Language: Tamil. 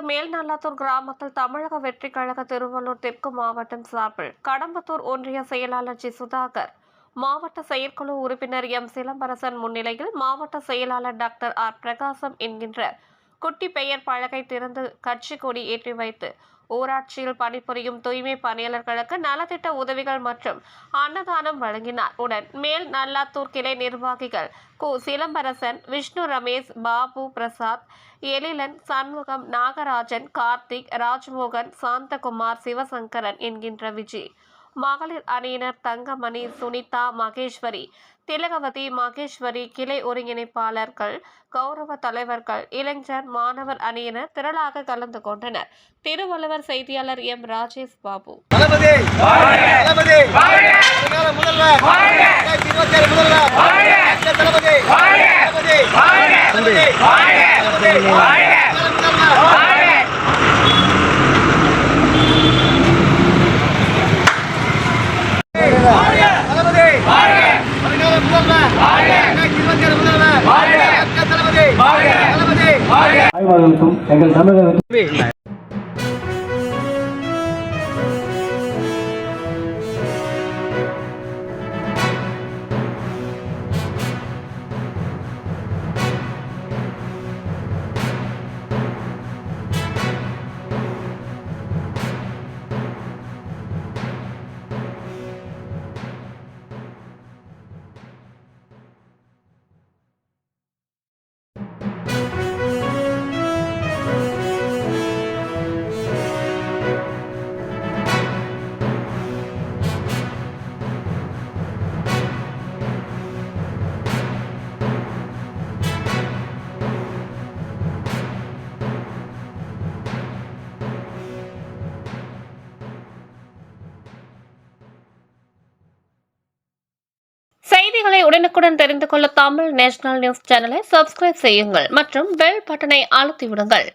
மேல்நல்லாத்தூர் கிராமத்தில் தமிழக வெற்றிக் கழக திருவள்ளூர் தெற்கு மாவட்டம் சார்பில் கடம்பத்தூர் ஒன்றிய செயலாளர் ஜி சுதாகர், மாவட்ட செயற்குழு உறுப்பினர் எம் சிலம்பரசன் முன்னிலையில் மாவட்ட செயலாளர் டாக்டர் ஆர் பிரகாசம் என்கின்ற குட்டி பெயர் பலகை திறந்து கட்சி கொடி ஏற்றி வைத்து ஊராட்சியில் பணிபுரியும் தூய்மை பணியாளர்களுக்கு நலத்திட்ட உதவிகள் மற்றும் அன்னதானம் வழங்கினார். உடன் மேல் நல்லாத்தூர் கிளை நிர்வாகிகள் கு சிலம்பரசன், விஷ்ணு ரமேஷ், பாபு பிரசாத், எழிலன், சண்முகம், நாகராஜன், கார்த்திக், ராஜ்மோகன், சாந்தகுமார், சிவசங்கரன் என்கின்ற விஜய், மகளிர் அணியினர் தங்கமணி, சுனிதா, மகேஸ்வரி, திலகவதி, மகேஸ்வரி, கிளை ஒருங்கிணைப்பாளர்கள், கௌரவ தலைவர்கள், இளைஞர், மாணவர் அணியினர் திரளாக கலந்து கொண்டனர். திருவள்ளுவர் செய்தியாளர் எம் ராஜேஷ் பாபு. ஆய்வாளர்களுக்கும் எங்கள் தமிழக செய்திகளை உடனுக்குடன் தெரிந்து கொள்ள தமிழ் நேஷனல் நியூஸ் சேனலை சப்ஸ்கிரைப் செய்யுங்கள் மற்றும் பெல் பட்டனை அழுத்தி விடுங்கள்.